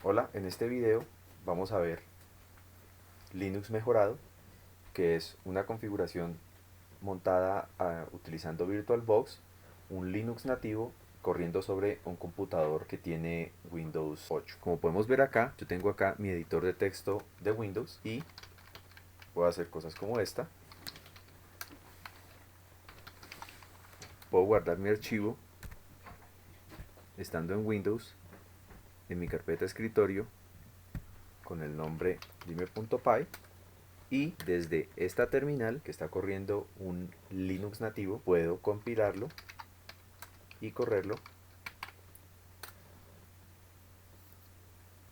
Hola, en este video vamos a ver Linux mejorado, que es una configuración montada utilizando VirtualBox, un Linux nativo corriendo sobre un computador que tiene Windows 8. Como podemos ver acá, yo tengo acá mi editor de texto de Windows y puedo hacer cosas como esta. Puedo guardar mi archivo estando en Windows en mi carpeta escritorio con el nombre dime.py. Y desde esta terminal que está corriendo un Linux nativo puedo compilarlo y correrlo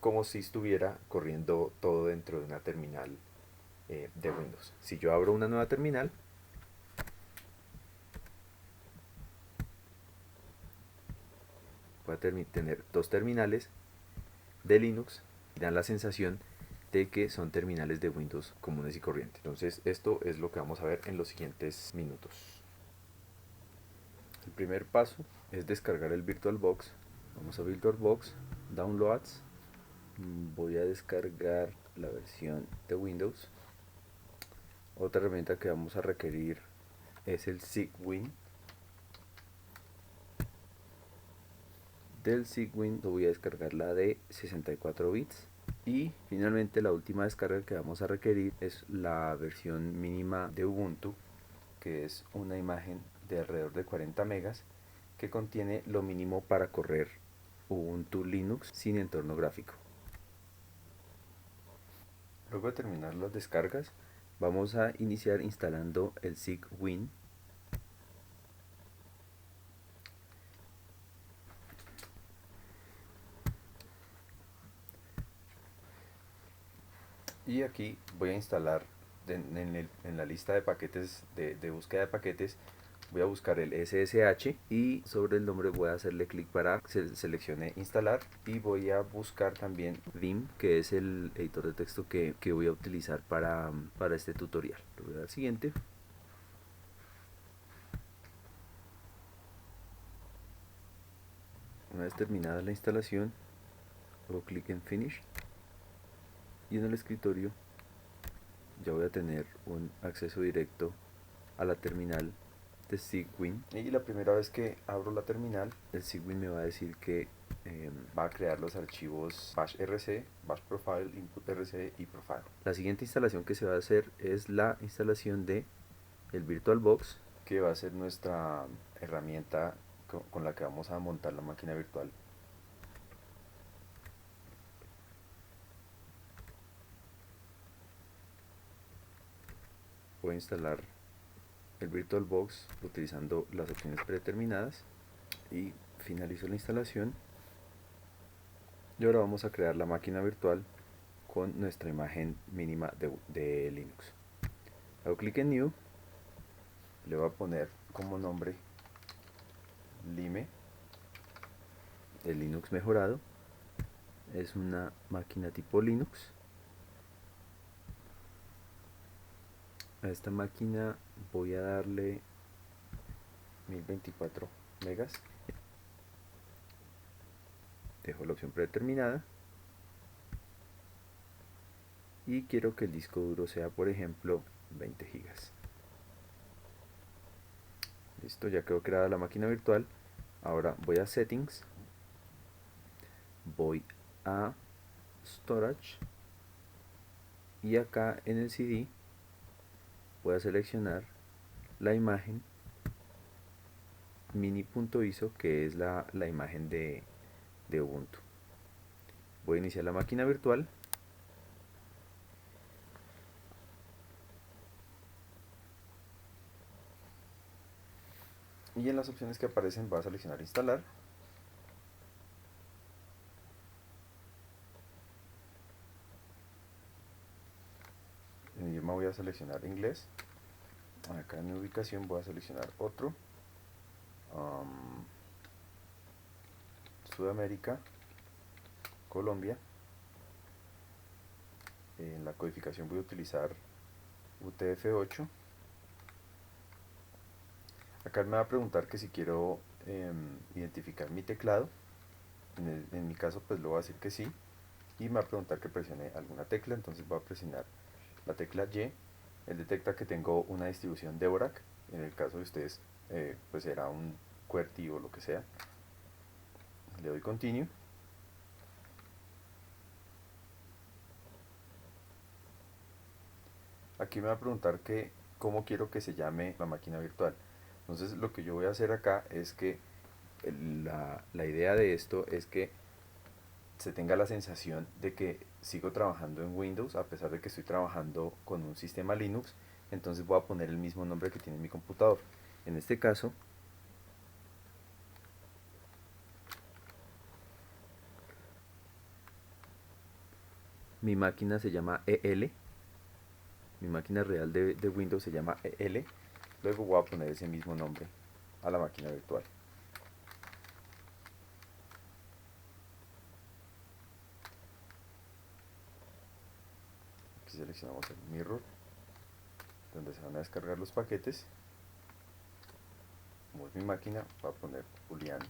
como si estuviera corriendo todo dentro de una terminal de Windows. Si yo abro una nueva terminal, voy a tener dos terminales de Linux y dan la sensación de que son terminales de Windows comunes y corrientes. Entonces esto es lo que vamos a ver en los siguientes minutos. El primer paso es descargar el VirtualBox. Vamos a VirtualBox, Downloads. Voy a descargar la versión de Windows. Otra herramienta que vamos a requerir es el Cygwin. Del Cygwin voy a descargar la de 64 bits. Y finalmente la última descarga que vamos a requerir es la versión mínima de Ubuntu, que es una imagen de alrededor de 40 megas que contiene lo mínimo para correr Ubuntu Linux sin entorno gráfico. Luego de terminar las descargas, vamos a iniciar instalando el Cygwin. Y aquí voy a instalar en la lista de paquetes de búsqueda de paquetes. Voy a buscar el SSH y sobre el nombre voy a hacerle clic para que seleccione instalar, y voy a buscar también Vim, que es el editor de texto que voy a utilizar para este tutorial. Le voy a dar siguiente. Una vez terminada la instalación, hago clic en Finish y en el escritorio ya voy a tener un acceso directo a la terminal de Cygwin. Y la primera vez que abro la terminal, el Cygwin me va a decir que va a crear los archivos bash rc, bash profile, input rc y profile. La siguiente instalación que se va a hacer es la instalación de el VirtualBox, que va a ser nuestra herramienta con la que vamos a montar la máquina virtual. Voy a instalar el VirtualBox utilizando las opciones predeterminadas y finalizo la instalación. Y ahora vamos a crear la máquina virtual con nuestra imagen mínima de Linux. Hago clic en New, le voy a poner como nombre Lime, el Linux mejorado. Es una máquina tipo Linux. A esta máquina voy a darle 1024 megas. Dejo la opción predeterminada y quiero que el disco duro sea, por ejemplo, 20 gigas. Listo, ya quedó creada la máquina virtual. Ahora voy a Settings, voy a Storage y acá en el CD voy a seleccionar la imagen mini.iso, que es la imagen de Ubuntu. Voy a iniciar la máquina virtual. Y en las opciones que aparecen voy a seleccionar instalar. En idioma voy a seleccionar inglés. Acá en mi ubicación voy a seleccionar otro. Sudamérica, Colombia. En la codificación voy a utilizar UTF-8. Acá me va a preguntar que si quiero identificar mi teclado. En mi caso pues lo voy a decir que sí. y me va a preguntar que presione alguna tecla, entonces voy a presionar la tecla Y. Él detecta que tengo una distribución Dvorak, en el caso de ustedes pues será un QWERTY o lo que sea. Le doy Continue. Aquí me va a preguntar que cómo quiero que se llame la máquina virtual. Entonces lo que yo voy a hacer acá es que la idea de esto es que se tenga la sensación de que sigo trabajando en Windows a pesar de que estoy trabajando con un sistema Linux. Entonces voy a poner el mismo nombre que tiene mi computador. En este caso mi máquina se llama EL, mi máquina real de Windows se llama EL. Luego voy a poner ese mismo nombre a la máquina virtual. Aquí seleccionamos el mirror, donde se van a descargar los paquetes. Como es mi máquina, voy a poner Julián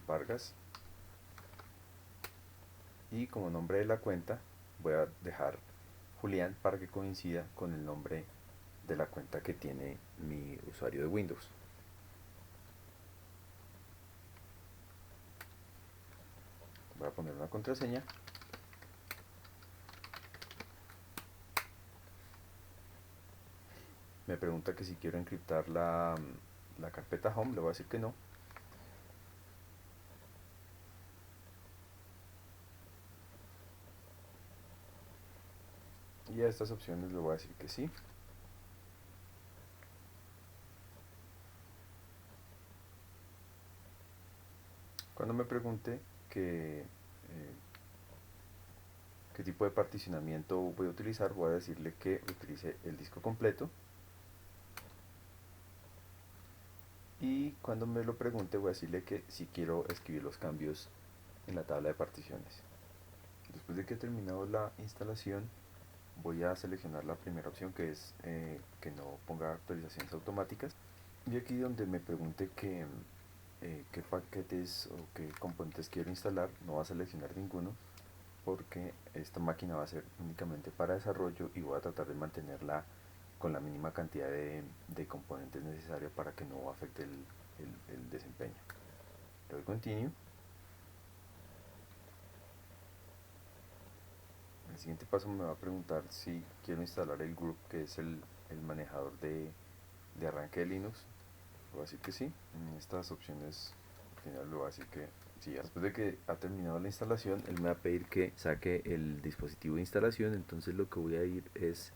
Vargas. Y como nombre de la cuenta, voy a dejar Julián para que coincida con el nombre de la cuenta que tiene mi usuario de Windows. Voy a poner una contraseña. Me pregunta que si quiero encriptar la carpeta Home, le voy a decir que no. Y a estas opciones le voy a decir que sí. Cuando me pregunte qué tipo de particionamiento voy a utilizar, voy a decirle que utilice el disco completo. Y cuando me lo pregunte, voy a decirle que si quiero escribir los cambios en la tabla de particiones. Después de que he terminado la instalación, voy a seleccionar la primera opción, que es que no ponga actualizaciones automáticas. Y aquí donde me pregunte qué paquetes o qué componentes quiero instalar, no va a seleccionar ninguno, porque esta máquina va a ser únicamente para desarrollo y voy a tratar de mantenerla con la mínima cantidad de componentes necesarios para que no afecte el desempeño. Le doy Continue. El siguiente paso me va a preguntar si quiero instalar el group, que es el manejador de arranque de Linux. Le voy a decir que sí. En estas opciones al final le voy a decir que sí. Después de que ha terminado la instalación, él me va a pedir que saque el dispositivo de instalación. Entonces lo que voy a ir es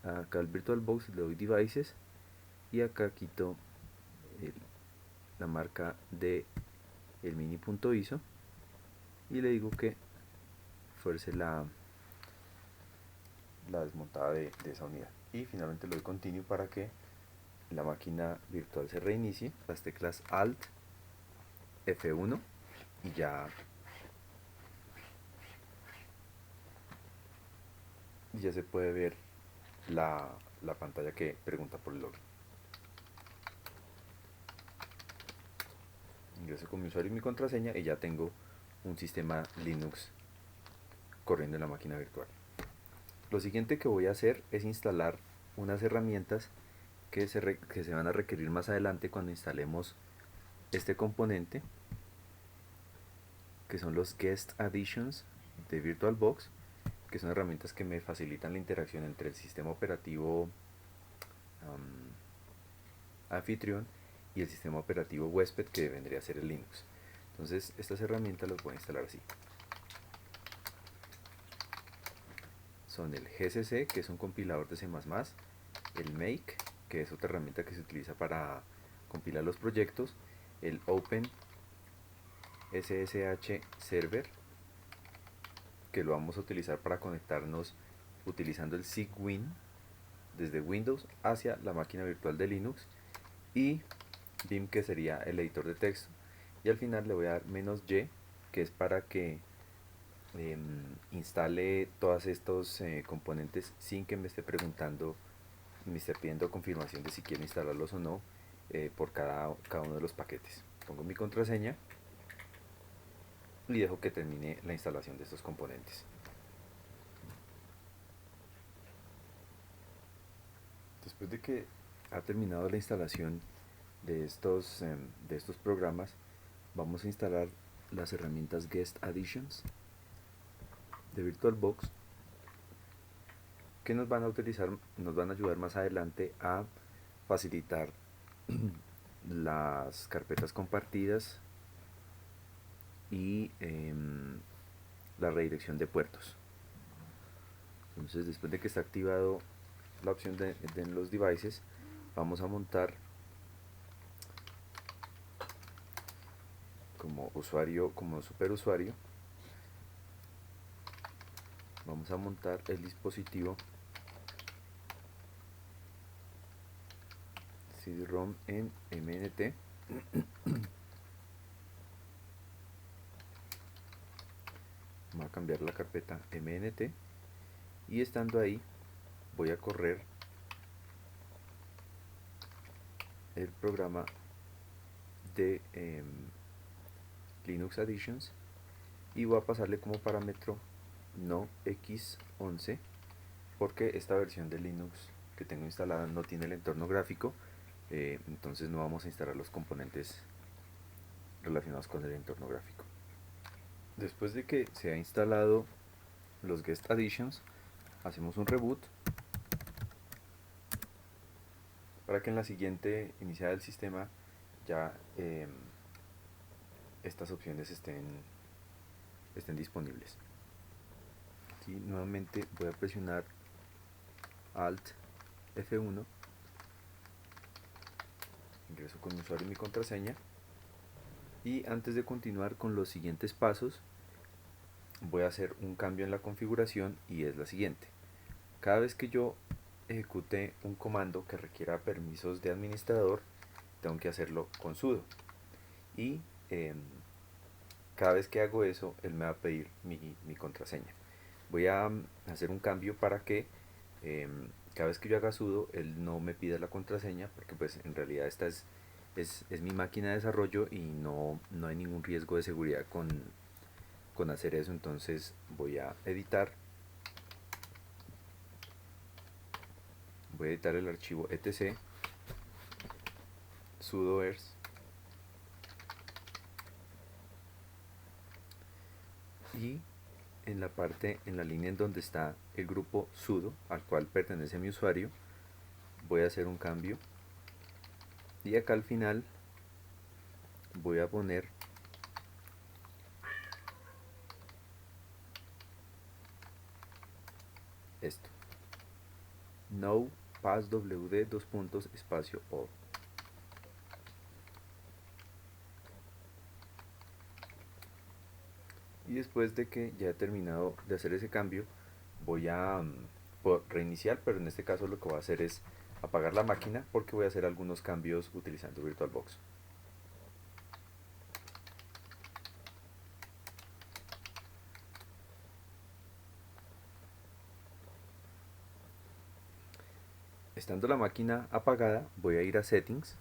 acá al VirtualBox, le doy Devices y acá quito el, la marca de el mini.iso y le digo que fuerce la desmontada de esa unidad. Y finalmente le doy Continue para que la máquina virtual se reinicie. Las teclas Alt, F1 y ya se puede ver la pantalla que pregunta por el login. Ingreso con mi usuario y mi contraseña y ya tengo un sistema Linux corriendo en la máquina virtual. Lo siguiente que voy a hacer es instalar unas herramientas que se van a requerir más adelante cuando instalemos este componente, que son los Guest Additions de VirtualBox, que son herramientas que me facilitan la interacción entre el sistema operativo anfitrión y el sistema operativo huésped, que vendría a ser el Linux. Entonces estas herramientas las voy a instalar así. Son el GCC, que es un compilador de C++, el Make, que es otra herramienta que se utiliza para compilar los proyectos, el Open SSH Server, que lo vamos a utilizar para conectarnos utilizando el Cygwin desde Windows hacia la máquina virtual de Linux, y Vim, que sería el editor de texto. Y al final le voy a dar "-y", que es para que instale todos estos componentes sin que me esté preguntando, me esté pidiendo confirmación de si quiero instalarlos o no por cada uno de los paquetes. Pongo mi contraseña y dejo que termine la instalación de estos componentes. Después de que ha terminado la instalación de estos programas, vamos a instalar las herramientas Guest Additions de VirtualBox, que nos van a ayudar más adelante a facilitar las carpetas compartidas y la redirección de puertos. Entonces, después de que está activado la opción de los devices, vamos a montar como superusuario, vamos a montar el dispositivo CD-ROM en MNT. Vamos a cambiar la carpeta MNT y estando ahí voy a correr el programa de Linux Additions y voy a pasarle como parámetro no X11, porque esta versión de Linux que tengo instalada no tiene el entorno gráfico, entonces no vamos a instalar los componentes relacionados con el entorno gráfico. Después de que se ha instalado los Guest Additions, hacemos un reboot para que en la siguiente iniciada del sistema ya estas opciones estén disponibles. Aquí nuevamente voy a presionar Alt F1, ingreso con mi usuario y mi contraseña, y antes de continuar con los siguientes pasos voy a hacer un cambio en la configuración, y es la siguiente: cada vez que yo ejecute un comando que requiera permisos de administrador, tengo que hacerlo con sudo, y cada vez que hago eso él me va a pedir mi contraseña. Voy a hacer un cambio para que cada vez que yo haga sudo él no me pida la contraseña, porque pues en realidad esta es mi máquina de desarrollo y no hay ningún riesgo de seguridad con hacer eso. Entonces voy a editar el archivo etc sudoers y en la línea en donde está el grupo sudo al cual pertenece mi usuario, voy a hacer un cambio, y acá al final voy a poner esto: no passwd espacio all. Y después de que ya he terminado de hacer ese cambio, voy a reiniciar, pero en este caso lo que voy a hacer es apagar la máquina, porque voy a hacer algunos cambios utilizando VirtualBox. Estando la máquina apagada, voy a ir a Settings,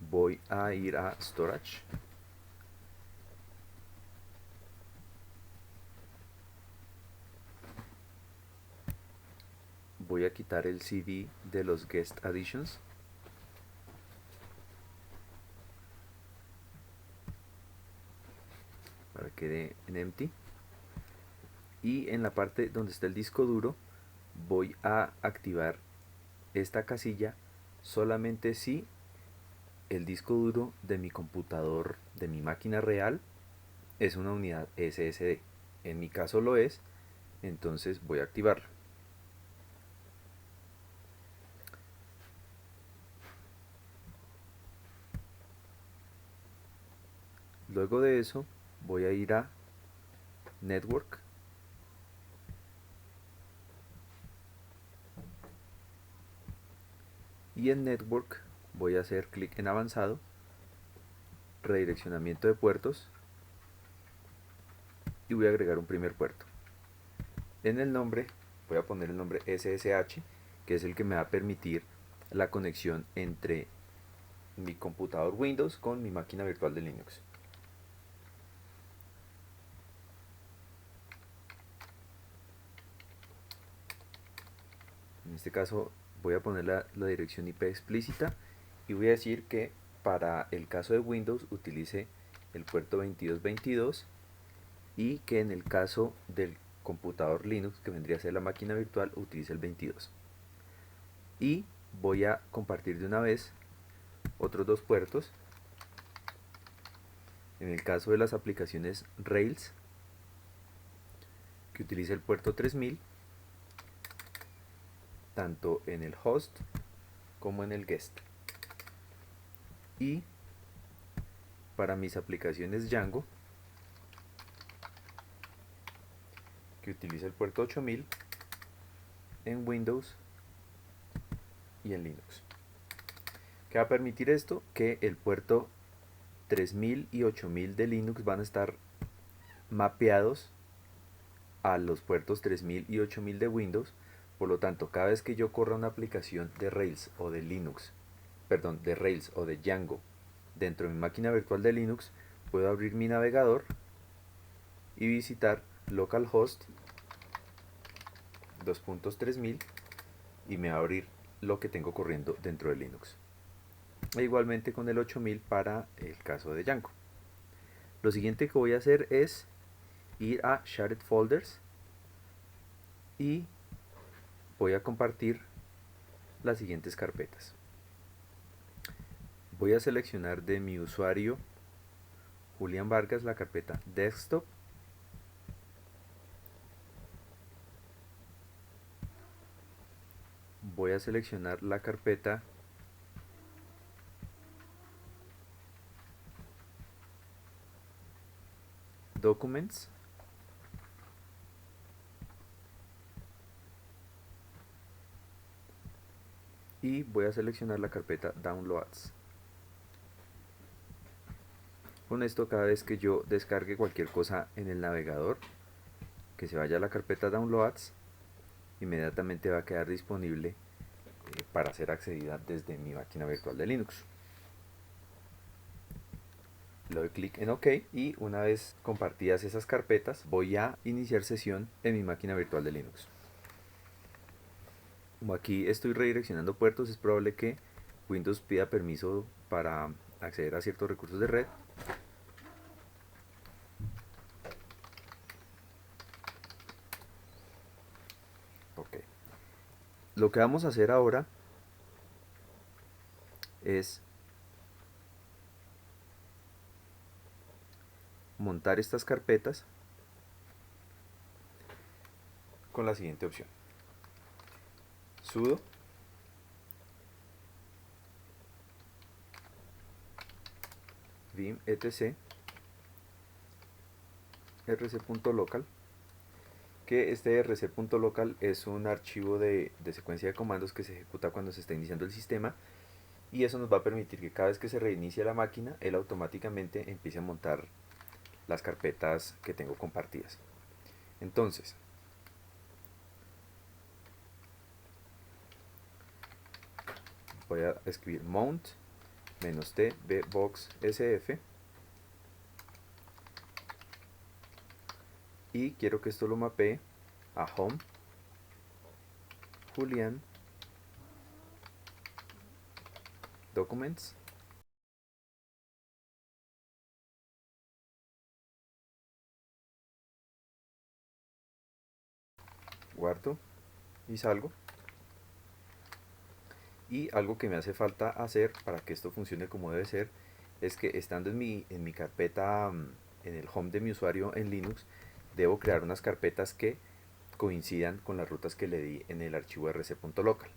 voy a ir a Storage, voy a quitar el CD de los Guest Additions, para que quede en empty, y en la parte donde está el disco duro voy a activar esta casilla solamente si el disco duro de mi computador, de mi máquina real, es una unidad SSD. En mi caso lo es, entonces voy a activarlo. Luego de eso voy a ir a Network, y en Network voy a hacer clic en avanzado, redireccionamiento de puertos, y voy a agregar un primer puerto. En el nombre voy a poner el nombre SSH, que es el que me va a permitir la conexión entre mi computador Windows con mi máquina virtual de Linux. este caso voy a poner la dirección IP explícita y voy a decir que para el caso de Windows utilice el puerto 2222 y que en el caso del computador Linux, que vendría a ser la máquina virtual, utilice el 22. Y voy a compartir de una vez otros dos puertos. En el caso de las aplicaciones Rails, que utilice el puerto 3000, tanto en el host como en el guest. Y para mis aplicaciones Django, que utiliza el puerto 8000 en Windows y en Linux. ¿Qué va a permitir esto? Que el puerto 3000 y 8000 de Linux van a estar mapeados a los puertos 3000 y 8000 de Windows. Por lo tanto, cada vez que yo corra una aplicación de Rails o de Linux, perdón, de Rails o de Django dentro de mi máquina virtual de Linux, puedo abrir mi navegador y visitar localhost 2.3000 y me va a abrir lo que tengo corriendo dentro de Linux. E igualmente con el 8000 para el caso de Django. Lo siguiente que voy a hacer es ir a Shared Folders y voy a compartir las siguientes carpetas. Voy a seleccionar de mi usuario Julián Vargas la carpeta Desktop. Voy a seleccionar la carpeta Documents. Y voy a seleccionar la carpeta Downloads. Con esto, cada vez que yo descargue cualquier cosa en el navegador, que se vaya a la carpeta Downloads, inmediatamente va a quedar disponible para ser accedida desde mi máquina virtual de Linux. Le doy clic en OK y una vez compartidas esas carpetas, voy a iniciar sesión en mi máquina virtual de Linux. Como aquí estoy redireccionando puertos, es probable que Windows pida permiso para acceder a ciertos recursos de red. Ok. Lo que vamos a hacer ahora es montar estas carpetas con la siguiente opción: sudo vim etc rc.local, que este rc.local es un archivo de secuencia de comandos que se ejecuta cuando se está iniciando el sistema, y eso nos va a permitir que cada vez que se reinicie la máquina, él automáticamente empiece a montar las carpetas que tengo compartidas. Entonces, voy a escribir mount -t bbox sf y quiero que esto lo mapee a home Julián documents. Guardo y salgo. Y algo que me hace falta hacer para que esto funcione como debe ser es que, estando en mi carpeta, en el home de mi usuario en Linux, debo crear unas carpetas que coincidan con las rutas que le di en el archivo rc.local.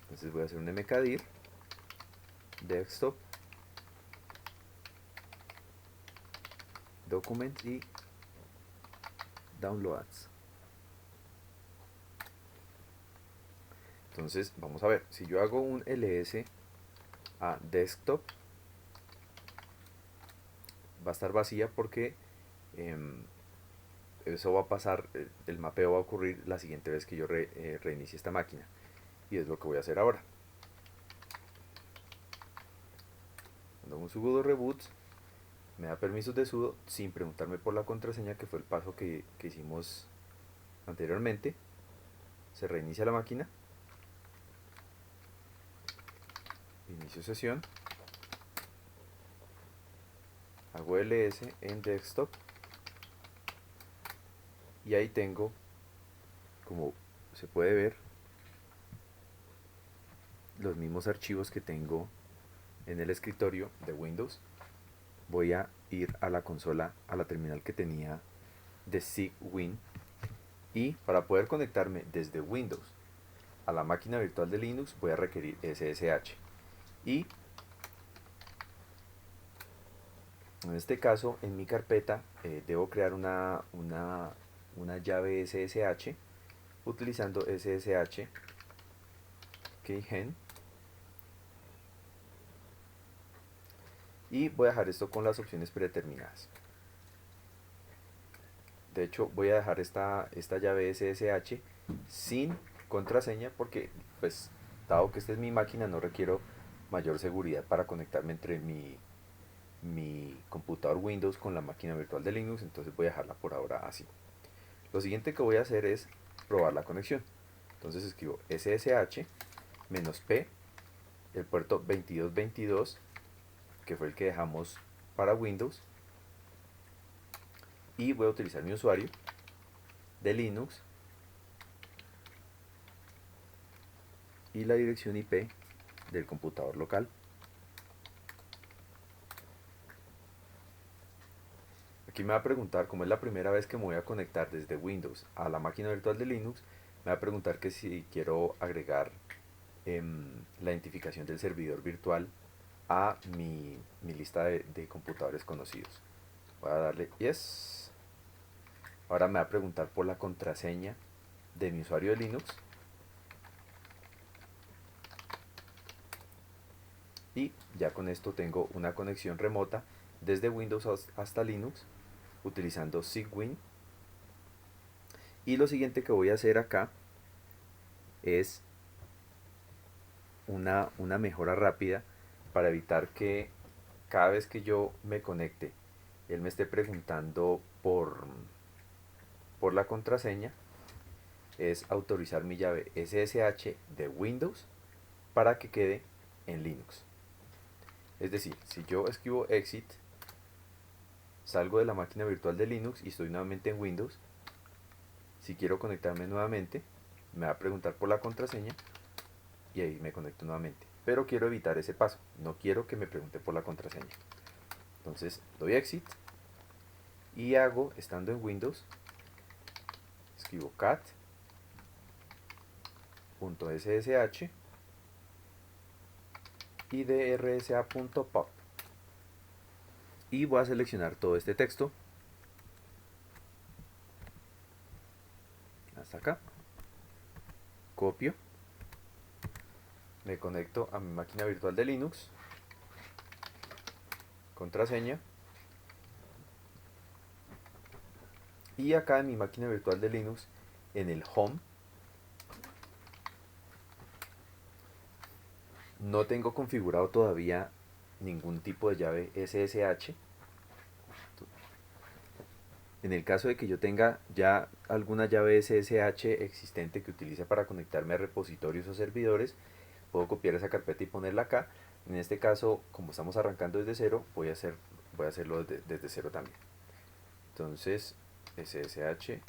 Entonces voy a hacer un mkdir desktop documents y downloads. Entonces vamos a ver, si yo hago un ls a desktop, va a estar vacía porque eso va a pasar, el mapeo va a ocurrir la siguiente vez que yo reinicie esta máquina, y es lo que voy a hacer ahora. Cuando hago un sudo reboot, me da permisos de sudo sin preguntarme por la contraseña, que fue el paso que hicimos anteriormente. Se reinicia la máquina inicio sesión, hago ls en desktop y ahí tengo, como se puede ver, los mismos archivos que tengo en el escritorio de Windows. Voy a ir a la consola, a la terminal que tenía de Cygwin, y para poder conectarme desde Windows a la máquina virtual de Linux voy a requerir SSH, y en este caso en mi carpeta debo crear una llave SSH utilizando SSH keygen, y voy a dejar esto con las opciones predeterminadas. De hecho voy a dejar esta llave SSH sin contraseña porque, pues, dado que esta es mi máquina, no requiero mayor seguridad para conectarme entre mi computador Windows con la máquina virtual de Linux, entonces voy a dejarla por ahora así. Lo siguiente que voy a hacer es probar la conexión. Entonces escribo SSH -P, el puerto 2222, que fue el que dejamos para Windows, y voy a utilizar mi usuario de Linux y la dirección IP del computador local. Aquí me va a preguntar, como es la primera vez que me voy a conectar desde Windows a la máquina virtual de Linux, me va a preguntar que si quiero agregar la identificación del servidor virtual a mi lista de computadores conocidos. Voy a darle Yes. Ahora me va a preguntar por la contraseña de mi usuario de Linux. Y ya con esto tengo una conexión remota desde Windows hasta Linux utilizando Cygwin. Y lo siguiente que voy a hacer acá es una mejora rápida para evitar que cada vez que yo me conecte él me esté preguntando por la contraseña. Es autorizar mi llave SSH de Windows para que quede en Linux. Es decir, si yo escribo exit, salgo de la máquina virtual de Linux y estoy nuevamente en Windows, si quiero conectarme nuevamente me va a preguntar por la contraseña y ahí me conecto nuevamente, pero quiero evitar ese paso, no quiero que me pregunte por la contraseña. Entonces doy exit y hago, estando en Windows, escribo cat.ssh y drsa.pub y voy a seleccionar todo este texto hasta acá, copio, me conecto a mi máquina virtual de Linux, contraseña, y acá en mi máquina virtual de Linux, en el home, no tengo configurado todavía ningún tipo de llave SSH. En el caso de que yo tenga ya alguna llave SSH existente que utilice para conectarme a repositorios o servidores, puedo copiar esa carpeta y ponerla acá. En este caso, como estamos arrancando desde cero, voy a hacerlo desde cero también. Entonces, SSH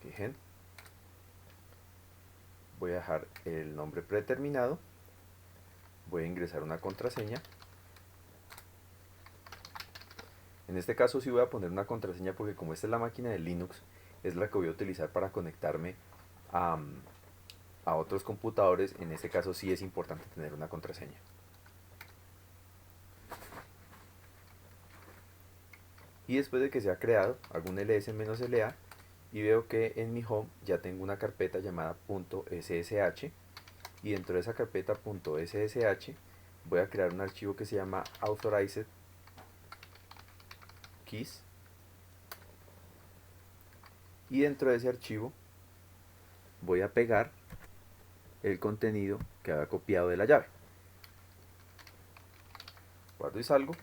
keygen, voy a dejar el nombre predeterminado, voy a ingresar una contraseña. En este caso sí voy a poner una contraseña porque como esta es la máquina de Linux, es la que voy a utilizar para conectarme a otros computadores. En este caso sí es importante tener una contraseña. Y después de que se ha creado, hago un ls-la y veo que en mi home ya tengo una carpeta llamada .ssh, y dentro de esa carpeta .ssh voy a crear un archivo que se llama authorized keys, y dentro de ese archivo voy a pegar el contenido que había copiado de la llave. Guardo y salgo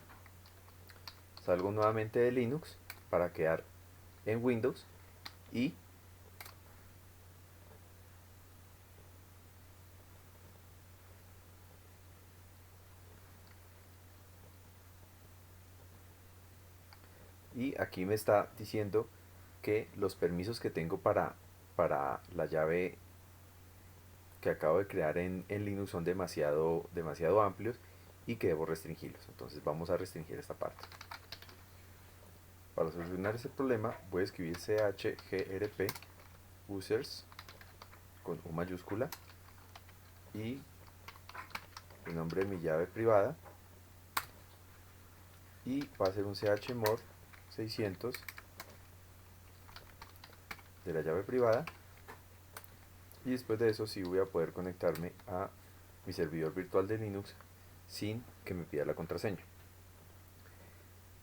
nuevamente de Linux para quedar en Windows, y Y aquí me está diciendo que los permisos que tengo para la llave que acabo de crear en Linux son demasiado amplios y que debo restringirlos. Entonces vamos a restringir esta parte. Para solucionar ese problema voy a escribir chgrp users con U mayúscula y el nombre de mi llave privada, y va a ser un chmod 600 de la llave privada, y después de eso sí voy a poder conectarme a mi servidor virtual de Linux sin que me pida la contraseña.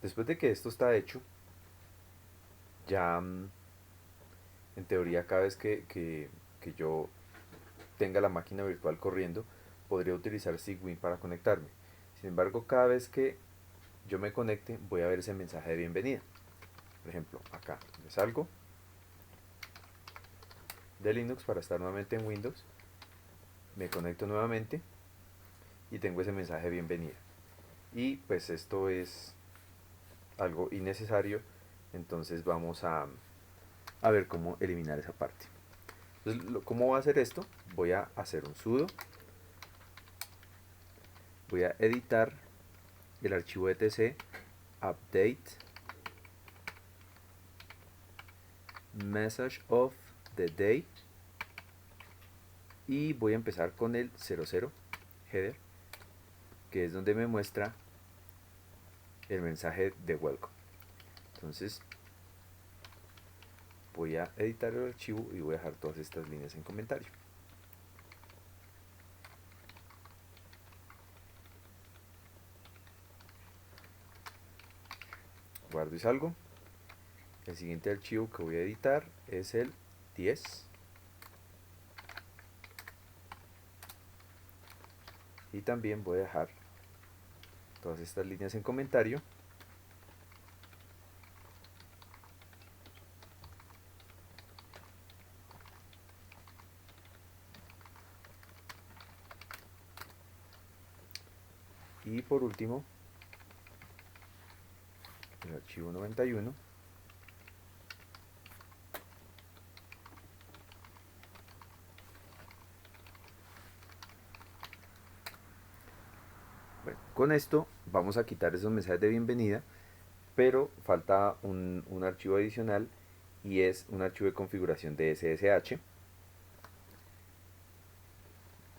Después de que esto está hecho, ya en teoría cada vez que yo tenga la máquina virtual corriendo, podría utilizar Cygwin para conectarme. Sin embargo, cada vez que yo me conecte, voy a ver ese mensaje de bienvenida. Por ejemplo, acá me salgo de Linux para estar nuevamente en Windows, me conecto nuevamente y tengo ese mensaje de bienvenida. Y pues esto es algo innecesario, entonces vamos a ver cómo eliminar esa parte. Entonces, ¿cómo voy a hacer esto? Voy a hacer un sudo, voy a editar el archivo etc update message of the day, y voy a empezar con el 00 header, que es donde me muestra el mensaje de welcome. Entonces voy a editar el archivo y voy a dejar todas estas líneas en comentario. Guardo y salgo. El siguiente archivo que voy a editar es el 10, y también voy a dejar todas estas líneas en comentario. Y por último, el archivo 91. Bueno, con esto vamos a quitar esos mensajes de bienvenida, pero falta un archivo adicional, y es un archivo de configuración de SSH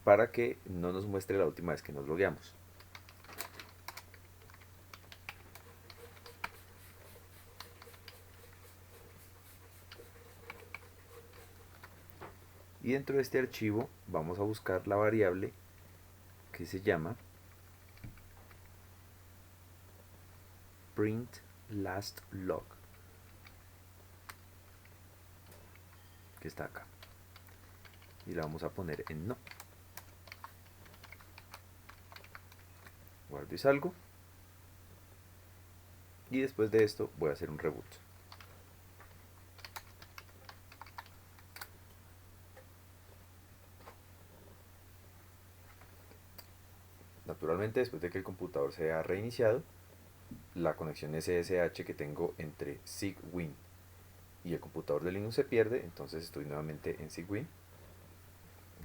para que no nos muestre la última vez que nos logueamos. Y dentro de este archivo vamos a buscar la variable que se llama print last log, que está acá, y la vamos a poner en no. Guardo y salgo, y después de esto voy a hacer un reboot. Naturalmente, después de que el computador se ha reiniciado, la conexión SSH que tengo entre Cygwin y el computador de Linux se pierde. Entonces estoy nuevamente en Cygwin.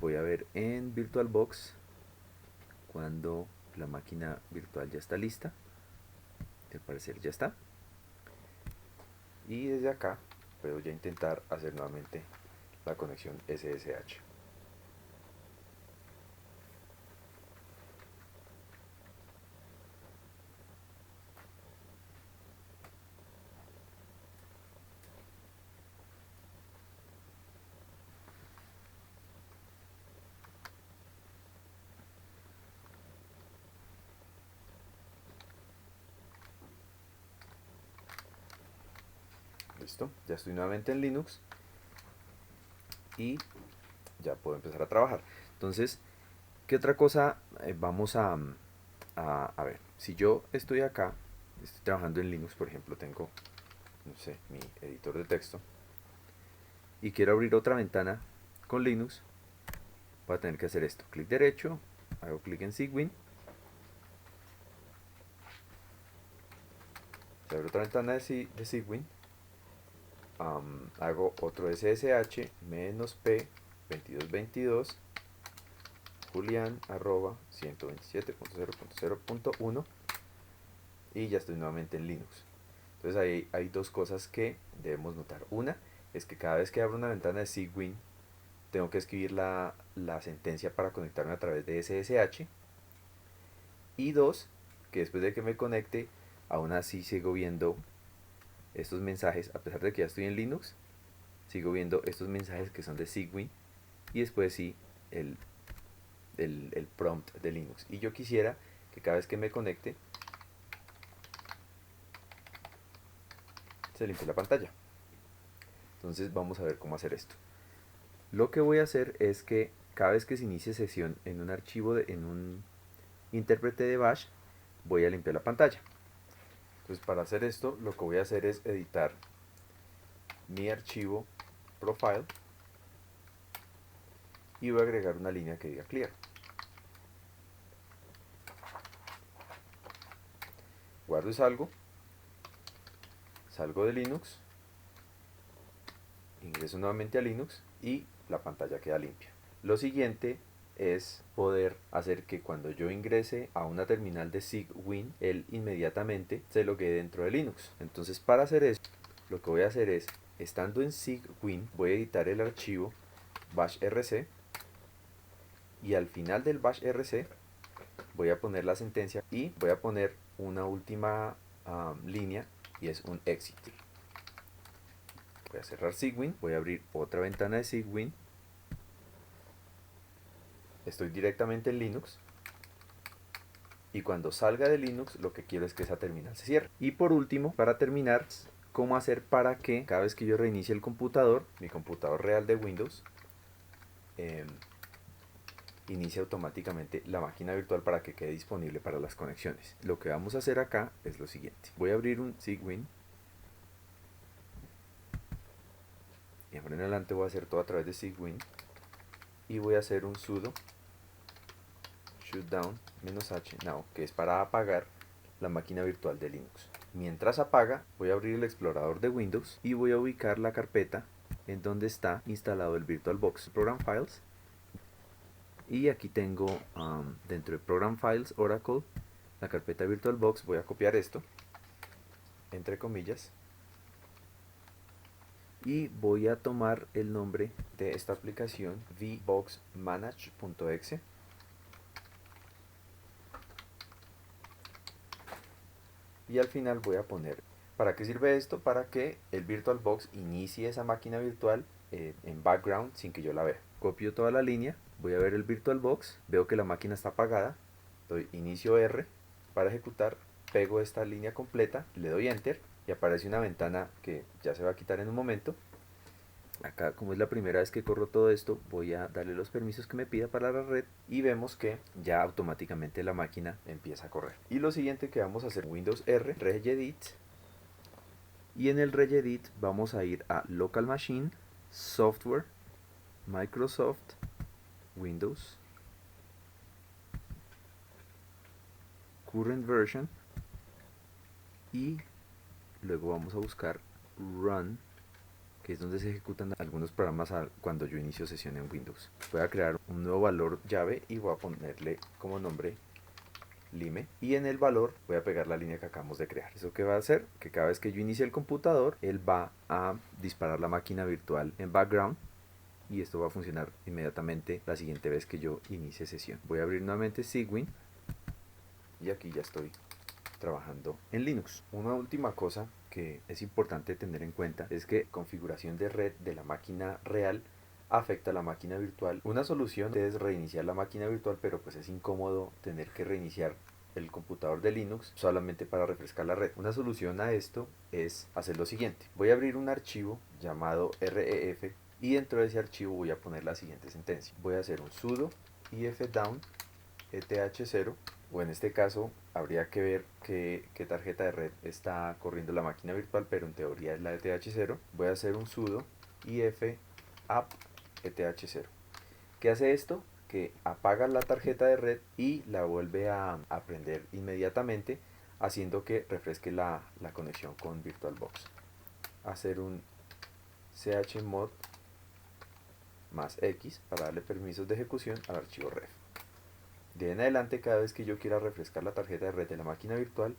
Voy a ver en VirtualBox cuando la máquina virtual ya está lista. Al parecer ya está. Y desde acá puedo ya intentar hacer nuevamente la conexión SSH. Listo, ya estoy nuevamente en Linux y ya puedo empezar a trabajar. Entonces, ¿qué otra cosa vamos a ver? Si yo estoy acá, estoy trabajando en Linux, por ejemplo, tengo, no sé, mi editor de texto, y quiero abrir otra ventana con Linux, voy a tener que hacer esto: clic derecho, hago clic en Cygwin, Se abre otra ventana de Cygwin. Hago otro SSH -p 2222 julian arroba 127.0.0.1 y ya estoy nuevamente en Linux. Entonces ahí hay dos cosas que debemos notar. Una es que cada vez que abro una ventana de Cygwin tengo que escribir la sentencia para conectarme a través de SSH. Y dos, que después de que me conecte, aún así sigo viendo estos mensajes, a pesar de que ya estoy en Linux, sigo viendo estos mensajes que son de Cygwin y después sí el prompt de Linux. Y yo quisiera que cada vez que me conecte se limpie la pantalla. Entonces vamos a ver cómo hacer esto. Lo que voy a hacer es que cada vez que se inicie sesión en un archivo, en un intérprete de bash, voy a limpiar la pantalla. Entonces para hacer esto lo que voy a hacer es editar mi archivo profile y voy a agregar una línea que diga clear. Guardo y salgo de Linux, ingreso nuevamente a Linux y la pantalla queda limpia. Lo siguiente es poder hacer que cuando yo ingrese a una terminal de Cygwin, él inmediatamente se logue dentro de Linux. Entonces para hacer eso, lo que voy a hacer es, estando en Cygwin, voy a editar el archivo bashrc y al final del bashrc voy a poner la sentencia y voy a poner una última línea y es un exit. Voy a cerrar Cygwin, voy a abrir otra ventana de Cygwin. Estoy directamente en Linux y cuando salga de Linux lo que quiero es que esa terminal se cierre. Y por último, para terminar, cómo hacer para que cada vez que yo reinicie el computador, mi computador real de Windows, inicie automáticamente la máquina virtual para que quede disponible para las conexiones. Lo que vamos a hacer acá es lo siguiente. Voy a abrir un Cygwin y ahora en adelante voy a hacer todo a través de Cygwin y voy a hacer un sudo shutdown -h now, que es para apagar la máquina virtual de Linux. Mientras apaga, voy a abrir el explorador de Windows y voy a ubicar la carpeta en donde está instalado el VirtualBox Program Files. Y aquí tengo dentro de Program Files Oracle la carpeta VirtualBox. Voy a copiar esto entre comillas y voy a tomar el nombre de esta aplicación vboxmanage.exe y al final voy a poner. ¿Para qué sirve esto? Para que el VirtualBox inicie esa máquina virtual en background sin que yo la vea. Copio toda la línea, voy a ver el VirtualBox, veo que la máquina está apagada, doy inicio R para ejecutar, pego esta línea completa, le doy enter y aparece una ventana que ya se va a quitar en un momento. Acá, como es la primera vez que corro todo esto, voy a darle los permisos que me pida para la red y vemos que ya automáticamente la máquina empieza a correr. Y lo siguiente que vamos a hacer, Windows R, regedit, y en el regedit vamos a ir a local machine, software, Microsoft, Windows, current version y luego vamos a buscar run, que es donde se ejecutan algunos programas cuando yo inicio sesión en Windows. Voy a crear un nuevo valor llave y voy a ponerle como nombre lime y en el valor voy a pegar la línea que acabamos de crear. ¿Eso qué va a hacer? Que cada vez que yo inicie el computador, él va a disparar la máquina virtual en background y esto va a funcionar inmediatamente la siguiente vez que yo inicie sesión. Voy a abrir nuevamente Cygwin y aquí ya estoy trabajando en Linux. Una última cosa que es importante tener en cuenta es que configuración de red de la máquina real afecta a la máquina virtual. Una solución es reiniciar la máquina virtual, pero pues es incómodo tener que reiniciar el computador de Linux solamente para refrescar la red. Una solución a esto es hacer lo siguiente. Voy a abrir un archivo llamado ref y dentro de ese archivo voy a poner la siguiente sentencia. Voy a hacer un sudo ifdown eth0, o en este caso habría que ver qué tarjeta de red está corriendo la máquina virtual, pero en teoría es la eth0. Voy a hacer un sudo if-app eth0. ¿Qué hace esto? Que apaga la tarjeta de red y la vuelve a prender inmediatamente haciendo que refresque la conexión con VirtualBox. Hacer un chmod más X para darle permisos de ejecución al archivo ref. De ahí en adelante, cada vez que yo quiera refrescar la tarjeta de red de la máquina virtual,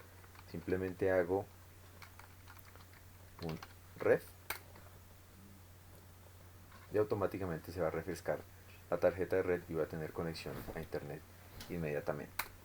simplemente hago un ref y automáticamente se va a refrescar la tarjeta de red y va a tener conexión a internet inmediatamente.